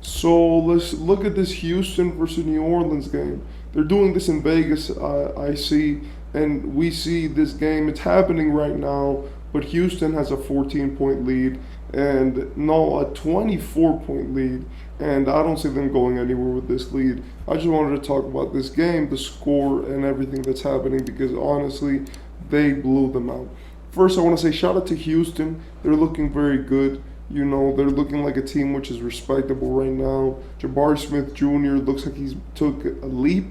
So let's look at this Houston versus New Orleans game. They're doing this in Vegas, I see, and we see this game. It's happening right now, but Houston has a 14-point lead, and no, a 24-point lead, and I don't see them going anywhere with this lead. I just wanted to talk about this game, the score, and everything that's happening because honestly, they blew them out. First, I want to say shout out to Houston. They're looking very good. You know, they're looking like a team which is respectable right now. Jabari Smith Jr. looks like he's took a leap,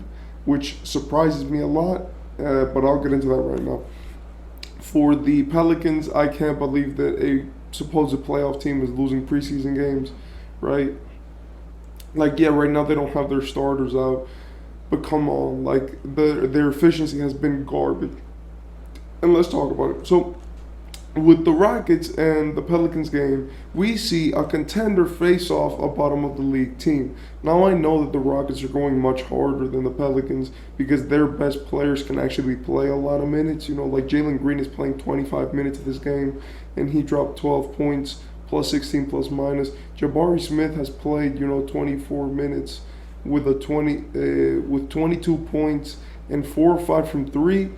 which surprises me a lot, but I'll get into that right now. For the Pelicans, I can't believe that a supposed playoff team is losing preseason games, right? Like, yeah, right now they don't have their starters out, but come on, like their efficiency has been garbage. And let's talk about it. So with the Rockets and the Pelicans game, we see a contender face off a bottom of the league team. Now I know that the Rockets are going much harder than the Pelicans because their best players can actually play a lot of minutes. You know, like Jalen Green is playing 25 minutes of this game and he dropped 12 points plus 16 plus minus. Jabari Smith has played, 24 minutes with with 22 points and 4 or 5 from 3.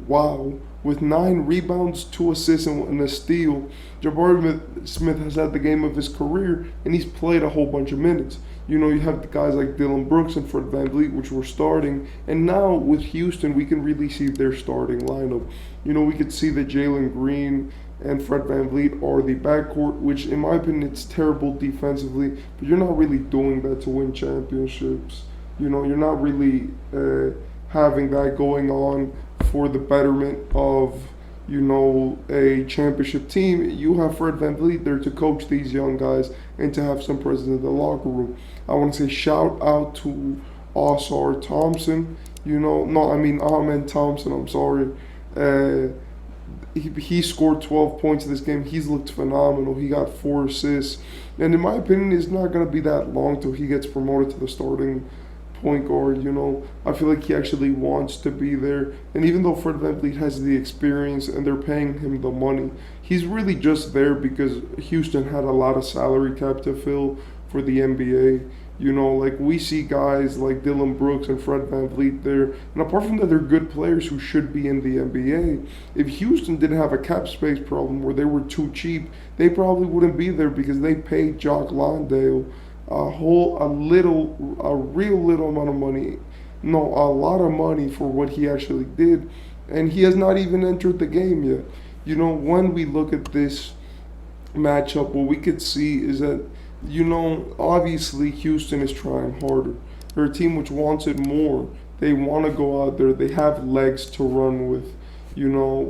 Wow. With 9 rebounds, 2 assists, and a steal, Jabari Smith has had the game of his career, and he's played a whole bunch of minutes. You know, you have the guys like Dylan Brooks and Fred VanVleet, which were starting, and now with Houston, we can really see their starting lineup. You know, we could see that Jalen Green and Fred VanVleet are the backcourt, which in my opinion, it's terrible defensively, but you're not really doing that to win championships. You know, you're not really having that going on for the betterment of, a championship team. You have Fred VanVleet there to coach these young guys and to have some presence in the locker room. I want to say shout out to Osar Thompson. Ahmed Thompson, I'm sorry. He scored 12 points in this game. He's looked phenomenal. He got 4 assists. And in my opinion, it's not going to be that long till he gets promoted to the starting point guard. I feel like he actually wants to be there. And even though Fred VanVleet has the experience and they're paying him the money, he's really just there because Houston had a lot of salary cap to fill for the NBA. Like we see guys like Dylan Brooks and Fred VanVleet there. And apart from that, they're good players who should be in the NBA. If Houston didn't have a cap space problem where they were too cheap, they probably wouldn't be there because they paid Jock Landale a real little amount of money. No, a lot of money for what he actually did. And he has not even entered the game yet. When we look at this matchup, what we could see is that, obviously Houston is trying harder. They're a team which wants it more. They want to go out there. They have legs to run with,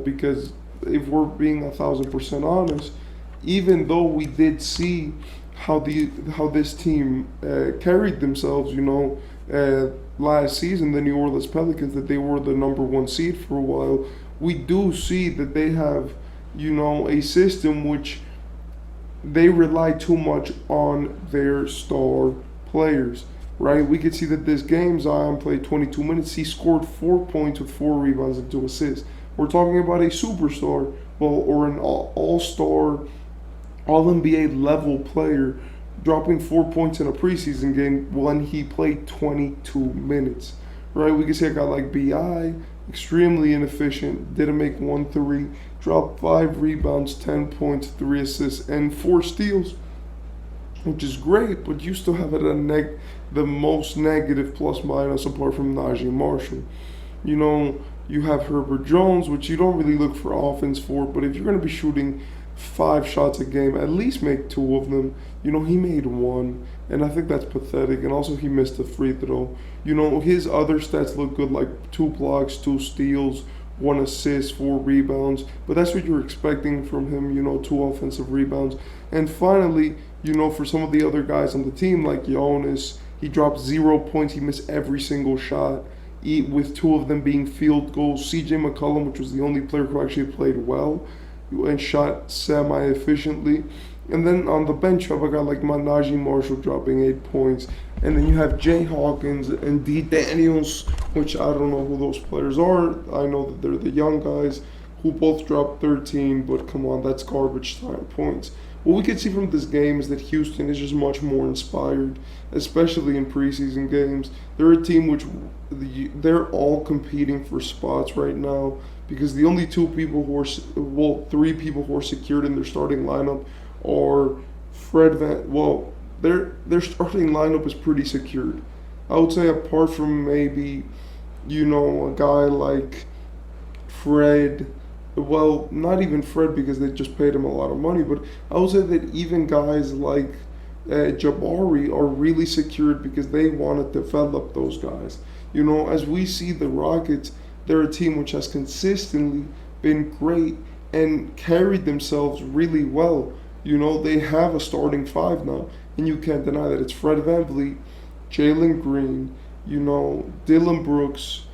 because if we're being 1,000% honest, even though we did see how this team carried themselves, last season, the New Orleans Pelicans, that they were the number 1 seed for a while, we do see that they have, a system which they rely too much on their star players, right? We could see that this game, Zion played 22 minutes. He scored 4 points with 4 rebounds and 2 assists. We're talking about a superstar, or an all-star, all-NBA level player dropping 4 points in a preseason game when he played 22 minutes, right? We can see a guy like B.I., extremely inefficient, didn't make 1 3, dropped 5 rebounds, 10 points, 3 assists, and 4 steals, which is great, but you still have it at the most negative plus minus apart from Najee Marshall. You have Herbert Jones, which you don't really look for offense for, but if you're going to be shooting 5 shots a game, at least make 2 of them. He made 1, and I think that's pathetic. And also, he missed a free throw. His other stats look good, like 2 blocks, 2 steals, 1 assist, 4 rebounds. But that's what you're expecting from him, 2 offensive rebounds. And finally, for some of the other guys on the team, like Jonas, he dropped 0 points. He missed every single shot, with 2 of them being field goals. C.J. McCollum, which was the only player who actually played well and shot semi-efficiently. And then on the bench, you have a guy like Najee Marshall dropping 8 points. And then you have Jay Hawkins and D. Daniels, which I don't know who those players are. I know that they're the young guys who both dropped 13, but come on, that's garbage time points. what we can see from this game is that Houston is just much more inspired, especially in preseason games. They're a team which they're all competing for spots right now because the only two people who are, well, three people who are secured in their starting lineup are their starting lineup is pretty secured. I would say apart from maybe, a guy like Fred, well, not even Fred because they just paid him a lot of money, but I would say that even guys like Jabari are really secured because they want to develop those guys. As we see the Rockets, they're a team which has consistently been great and carried themselves really well. They have a starting five now, and you can't deny that it's Fred VanVleet, Jalen Green, Dylan Brooks,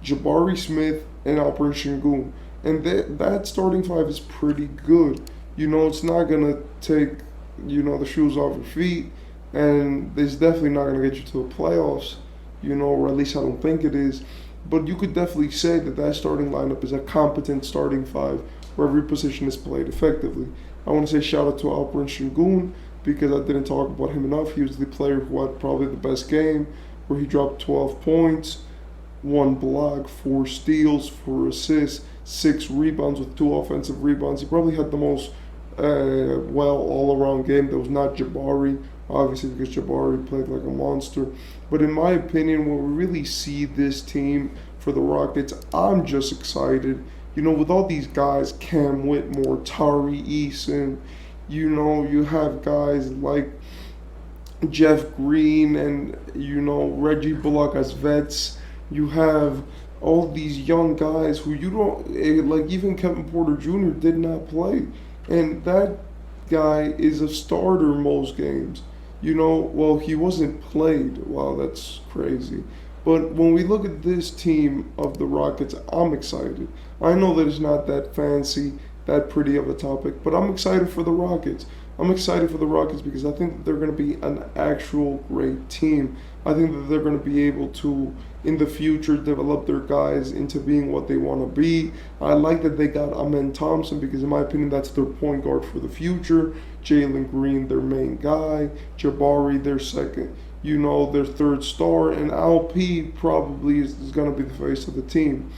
Jabari Smith, and Alperen Sengun. And that starting five is pretty good. It's not going to take, the shoes off your feet, and it's definitely not going to get you to the playoffs, or at least I don't think it is. But you could definitely say that starting lineup is a competent starting five where every position is played effectively. I want to say shout out to Alperen Sengun because I didn't talk about him enough. He was the player who had probably the best game where he dropped 12 points, 1 block, 4 steals, 4 assists, 6 rebounds with 2 offensive rebounds. He probably had the most all-around game. That was not Jabari, obviously, because Jabari played like a monster. But in my opinion, when we really see this team for the Rockets, I'm just excited. With all these guys, Cam Whitmore, Tari Eason, you have guys like Jeff Green and, Reggie Bullock as vets. You have all these young guys who you don't, like even Kevin Porter Jr. did not play. And that guy is a starter most games. Well, he wasn't played. Wow, that's crazy. But when we look at this team of the Rockets, I'm excited. I know that it's not that fancy, that pretty of a topic, but I'm excited for the Rockets. I'm excited for the Rockets because I think that they're going to be an actual great team. I think that they're going to be able to, in the future, develop their guys into being what they want to be. I like that they got Amen Thompson because, in my opinion, that's their point guard for the future. Jalen Green, their main guy. Jabari, their second, their third star. And LP probably is going to be the face of the team.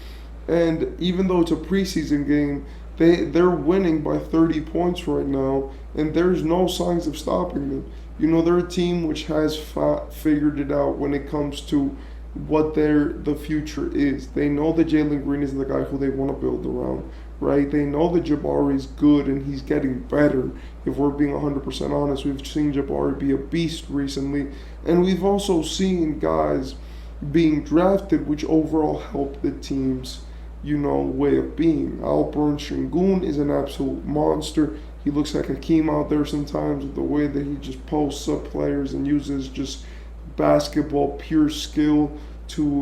And even though it's a preseason game, they're winning by 30 points right now, and there's no signs of stopping them. They're a team which has figured it out when it comes to what the future is. They know that Jalen Green is the guy who they want to build around, right? They know that Jabari is good and he's getting better. If we're being 100% honest, we've seen Jabari be a beast recently, and we've also seen guys being drafted which overall help the team's way of being. Alperen Sengun is an absolute monster. He looks like Hakeem out there sometimes with the way that he just posts up players and uses just basketball pure skill to,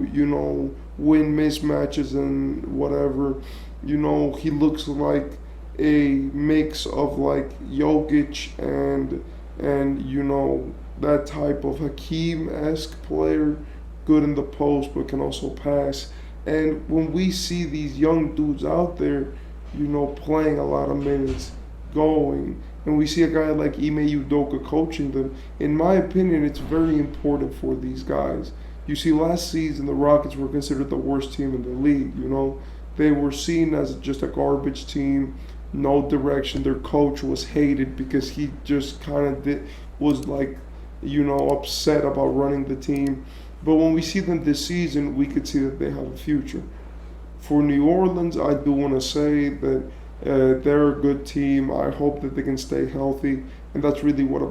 win mismatches and whatever. He looks like a mix of like Jokic and that type of Hakeem-esque player, good in the post but can also pass. And when we see these young dudes out there, playing a lot of minutes, going, and we see a guy like Ime Udoka coaching them, in my opinion, it's very important for these guys. You see, last season, the Rockets were considered the worst team in the league, They were seen as just a garbage team, no direction. Their coach was hated because he just kind of was like, upset about running the team. But when we see them this season, we could see that they have a future. For New Orleans, I do want to say that they're a good team. I hope that they can stay healthy, and that's really what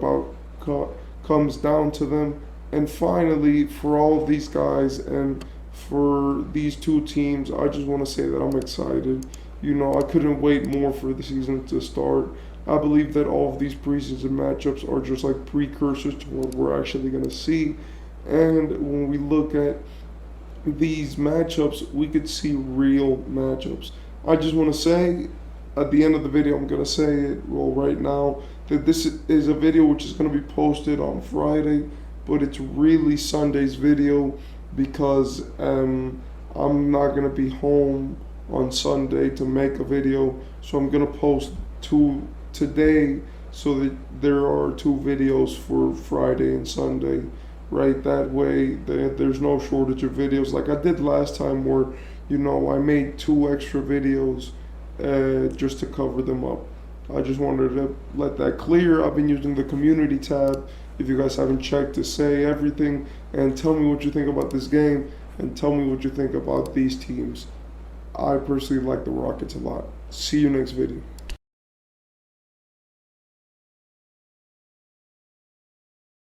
comes down to them. And finally, for all of these guys and for these two teams, I just want to say that I'm excited. I couldn't wait more for the season to start. I believe that all of these preseason matchups are just like precursors to what we're actually going to see. And when we look at these matchups, we could see real matchups. I just want to say, at the end of the video, I'm going to say it right now, that this is a video which is going to be posted on Friday, but it's really Sunday's video because I'm not going to be home on Sunday to make a video. So I'm going to post two today so that there are 2 videos for Friday and Sunday, right? That way, there's no shortage of videos like I did last time, where I made 2 extra videos just to cover them up. I just wanted to let that clear. I've been using the community tab. If you guys haven't checked, to say everything and tell me what you think about this game and tell me what you think about these teams. I personally like the Rockets a lot. See you next video.